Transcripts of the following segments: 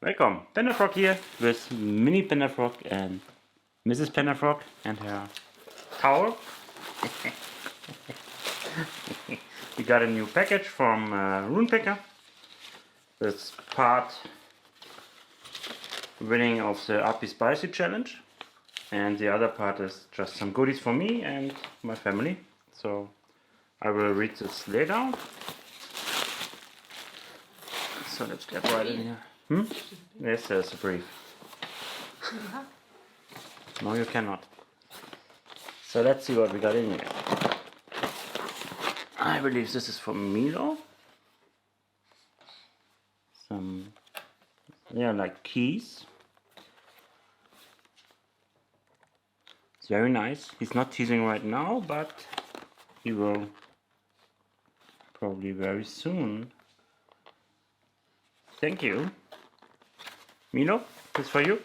Welcome, Panda-Frog here with Mini Panda-Frog and Mrs. Panda-Frog and her towel. We got a new package from RoonPicker. This part winning of the Appy Spicy Challenge, and the other part is just some goodies for me and my family. So I will read this later. So let's get right in here. Yes, there's a brief. No, you cannot. So let's see what we got in here. I believe this is from Milo. Some, yeah, like keys. It's very nice. He's not teasing right now, but he will probably very soon. Thank you. Milo, this is for you.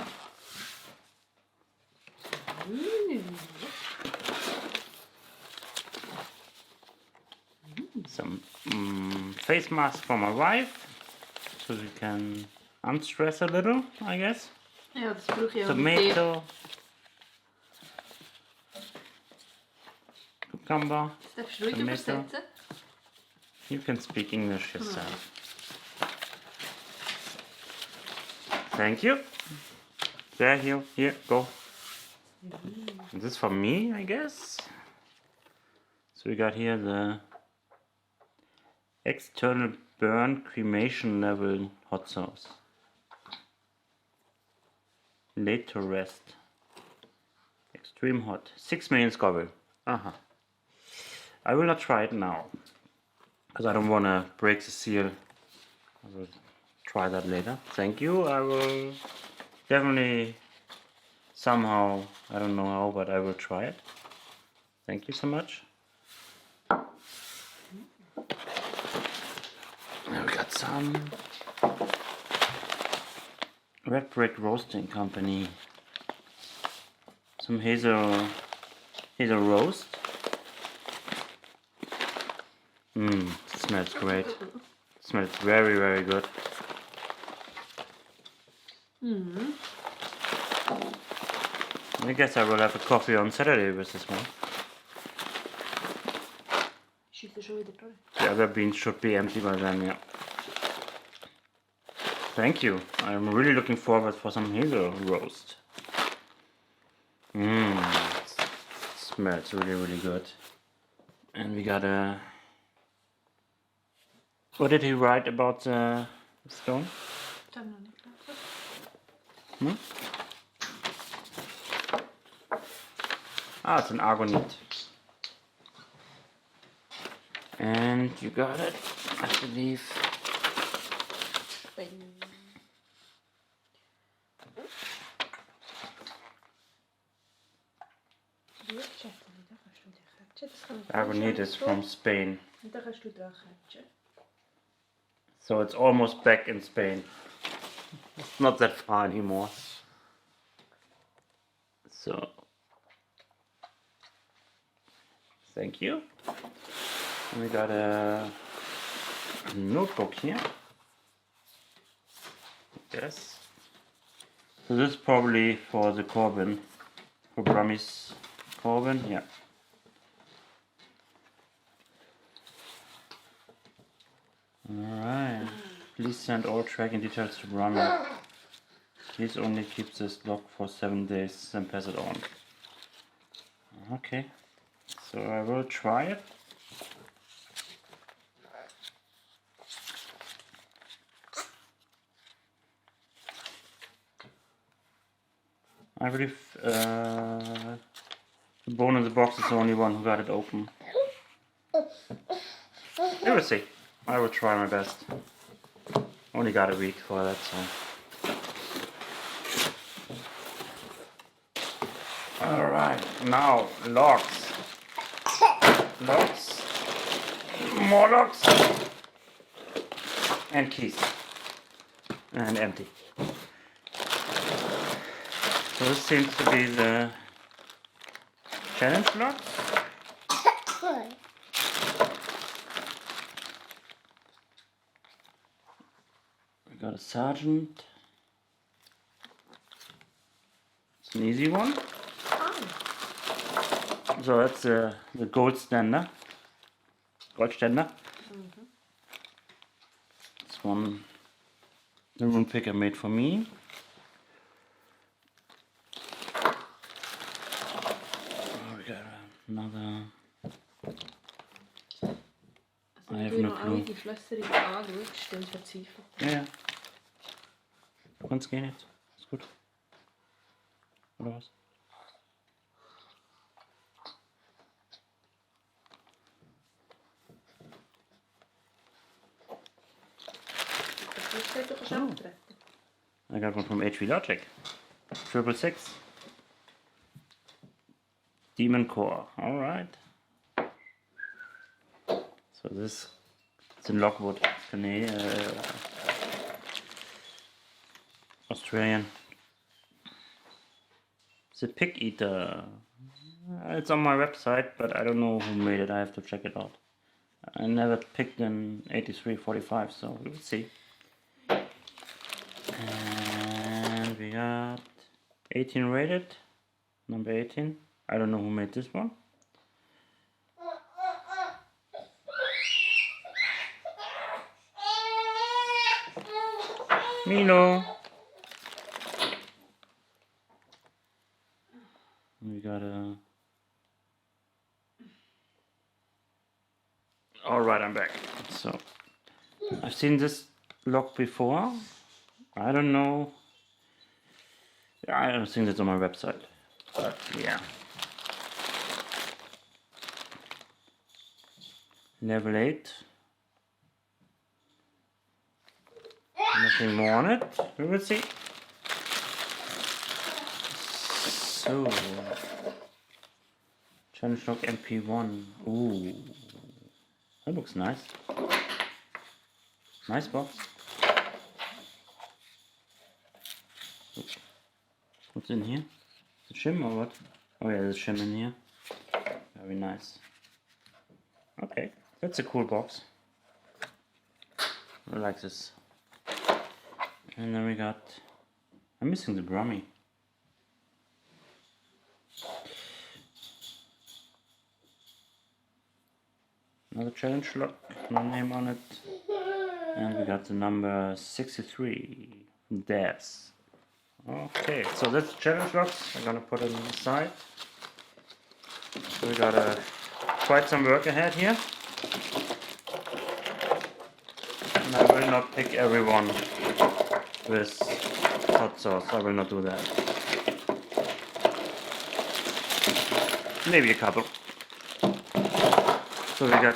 Some face mask for my wife, so we can unstress a little, I guess. Ja, dat vroeg je Tomato. Cucumber. Tomato. You can speak English yourself. Thank you. There, here, go. This is for me, I guess. So we got here the external burn cremation level hot sauce. Laid to rest. Extreme hot. 6 million Scoville. I will not try it now, because I don't want to break the seal. I will try that later. Thank you. I will definitely somehow, I don't know how, but I will try it. Thank you so much. And we got some Red Brick Roasting Company. Some hazel roast. It smells great. It smells very, very good. I guess I will have a coffee on Saturday with this one. The other beans should be empty by then, yeah. Thank you. I'm really looking forward for some hazel roast. It smells really, really good. And we got a... What did he write about the stone? Ah, it's an argonite. And you got it, I believe. Argonite is from Spain. So it's almost back in Spain. It's not that far anymore. So, thank you. And we got a notebook here. Yes. So this is probably for the Corbin, for Brammy's Corbin, yeah. Alright. Please send all tracking details to Brammy. Please only keep this log for 7 days, then pass it on. Okay. So I will try it. I believe the bone in the box is the only one who got it open. We will see. I will try my best. Only got a week for that, so. Alright, now logs. Logs. More logs. And keys. And empty. So this seems to be the challenge logs. We got a sergeant. An easy one. So that's the gold standard. Goldständer. This one the RoonPicker made for me. Oh, we got another. I have no clue. Die Schlösser in die angeschaut, verzweifelt. Ja. Kann's gehen jetzt. Ist gut. Oder was? Oh. I got one from HV Logic. 666. Demon Core. Alright. So this is in Lockwood. Australian. It's a pig eater. It's on my website, but I don't know who made it. I have to check it out. I never picked an 8345, so we'll see. And we got 18 rated, number 18. I don't know who made this one. Milo. We got a. Alright, I'm back. So, I've seen this lock before. I don't know. I don't think it's on my website. But yeah. Level 8. Nothing more on it. We will see. So, Challenge Lock MP1. Ooh, that looks nice. Nice box. Oops. What's in here? The shim or what? Oh yeah, there's shim in here. Very nice. Okay, that's a cool box. I like this. And then we got. I'm missing the Brummy. Another challenge lock, no name on it. And we got the number 63 from Devs. Okay, so that's the challenge locks. I'm gonna put it on the side. So we got quite some work ahead here. And I will not pick everyone with hot sauce. I will not do that. Maybe a couple. So we got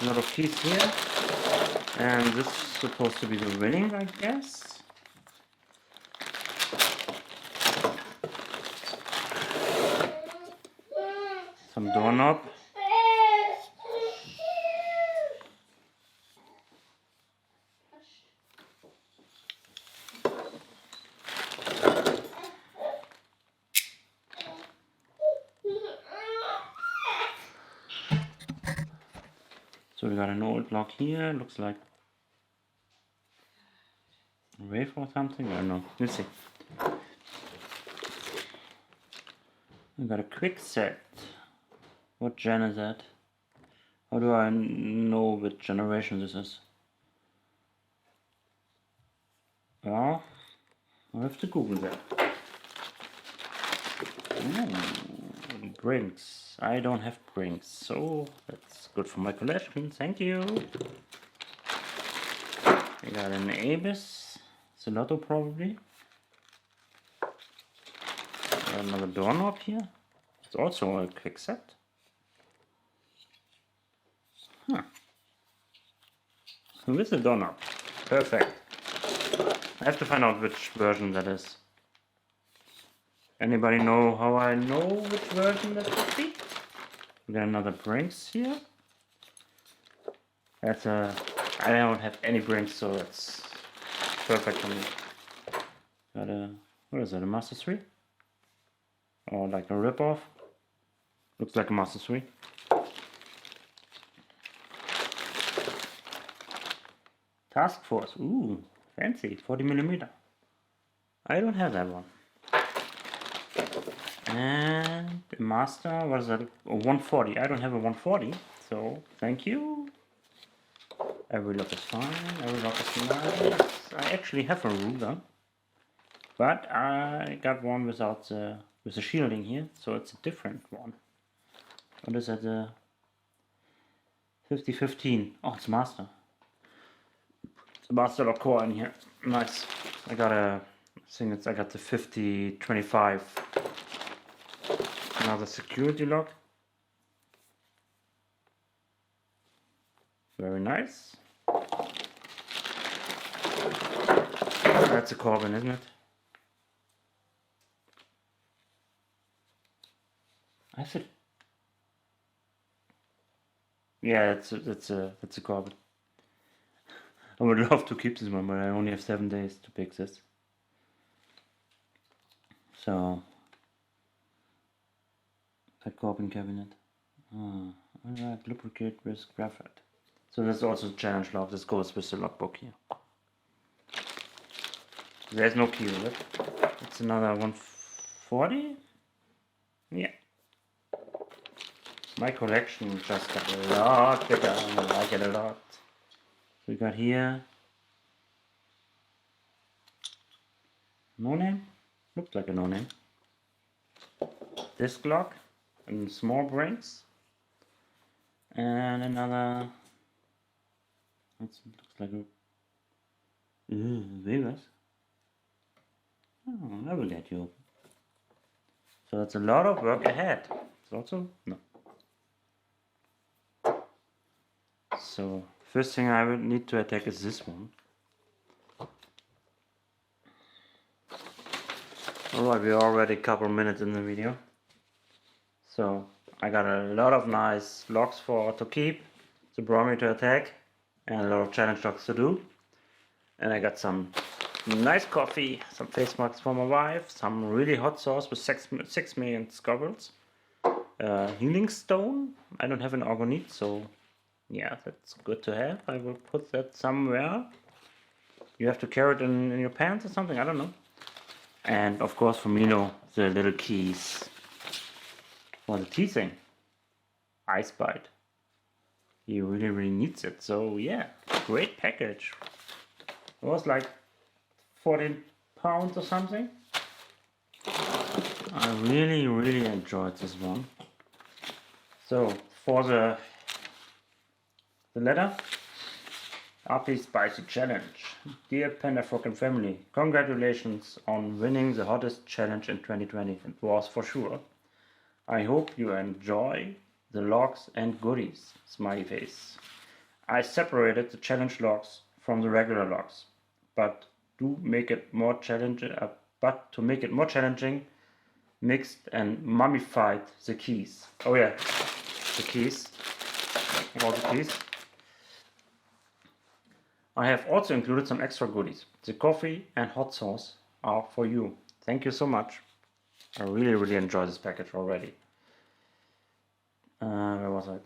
a lot of keys here, and this is supposed to be the winning, I guess. Some doorknob. So we got an old lock here, looks like a wave or something, I don't know, let's see. We got a quick set. What gen is that? How do I know which generation this is? Well, I have to Google that. Ooh, Brinks. I don't have Brinks, so that's good for my collection. Thank you. We got an Abyss. Celotto probably. Got another doorknob here. It's also a quick set. Huh. With the doorknob. Perfect. I have to find out which version that is. Anybody know how I know which version that could be? We got another Brinks here. That's a. I don't have any Brinks, so it's perfect for me. Got a. What is that? A Master 3? Or like a rip-off? Looks like a Master 3. Task Force. Ooh, fancy. 40mm. I don't have that one. And the master, what is that? A 140. I don't have a 140, so thank you. Every lock is fine, every lock is nice. I actually have a ruler, but I got one without with the shielding here, so it's a different one. What is that? 5015. Oh, it's master. It's a master lock core in here. Nice. I got I got the 5025. Another security lock. Very nice. That's a carbon, isn't it? I said, yeah, it's a carbon. I would love to keep this one, but I only have 7 days to pick this. So, that carbon cabinet. Alright, lubricate with graphite. So this is also a challenge lock. This goes with the logbook here. There's no key with it. It's another 140. Yeah. My collection just got a lot bigger and I like it a lot. So we got here no name. Looks like a no name. Disc lock and small brains. And another, looks like a Vegas. Oh, I will get you. So that's a lot of work ahead. It's also no. So first thing I will need to attack is this one. Alright, we're already a couple minutes in the video. So I got a lot of nice locks to keep, the Brommy to attack, and a lot of challenge locks to do. And I got some nice coffee, some face masks for my wife, some really hot sauce with 6 million scovilles, healing stone. I don't have an orgonite, so yeah, that's good to have. I will put that somewhere. You have to carry it in your pants or something, I don't know. And of course for Milo, the little keys for the teething. Ice Bite. He really needs it, so yeah, great package. It was like 14 pounds or something. I really enjoyed this one. So for the letter, RP Spicy Challenge. Dear Panda-Frog and family, congratulations on winning the hottest challenge in 2020. It was for sure. I hope you enjoy the logs and goodies. Smiley face. I separated the challenge logs from the regular logs, but to make it more challenging, mixed and mummified the keys. Oh yeah, the keys. All the keys. I have also included some extra goodies. The coffee and hot sauce are for you. Thank you so much. I really enjoy this package already. Where was it?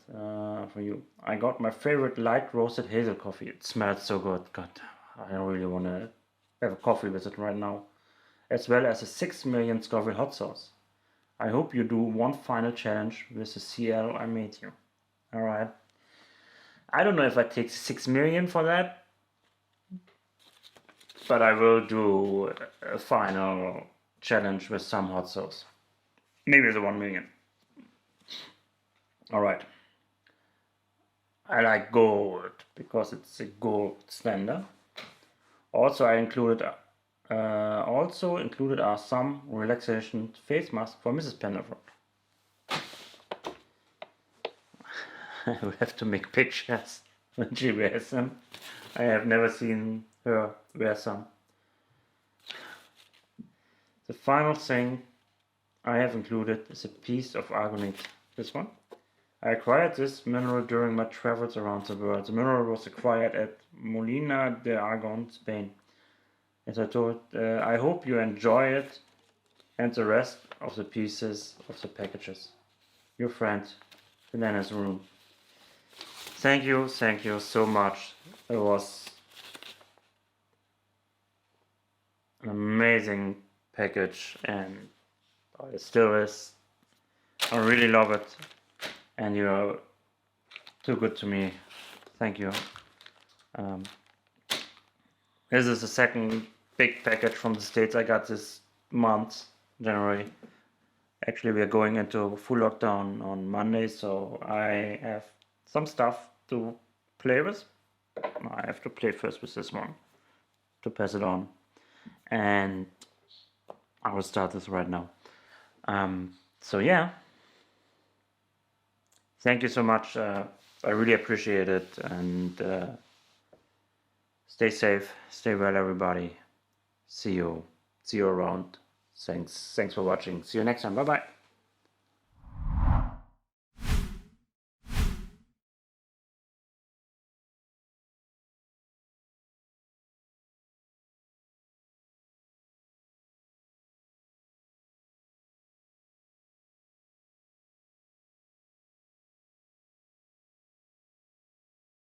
For you. I got my favorite light roasted hazel coffee. It smells so good. God, I really want to have a coffee with it right now. As well as a 6 million Scoville hot sauce. I hope you do one final challenge with the CL I made you. Alright. I don't know if I take 6 million for that, but I will do a final challenge with some hot sauce. Maybe the 1 million. Alright. I like gold because it's a gold standard. Also I included are some relaxation face masks for Mrs. Panda-Frog. I will have to make pictures when she wears them. I have never seen her wear some. The final thing I have included is a piece of argonite. This one. I acquired this mineral during my travels around the world. The mineral was acquired at Molina de Aragon, Spain. As I told, I hope you enjoy it and the rest of the pieces of the packages. Your friend, Bananas Room. Thank you so much. It was an amazing package and It still is. I really love it, and you're too good to me. Thank you. This is the second big package from the States I got this month, January. Actually, we are going into full lockdown on Monday, so I have some stuff to play with. I have to play first with this one to pass it on, and I will start this right now. So yeah, thank you so much. I really appreciate it, and stay safe, stay well, everybody. See you around. Thanks for watching. See you next time. Bye bye.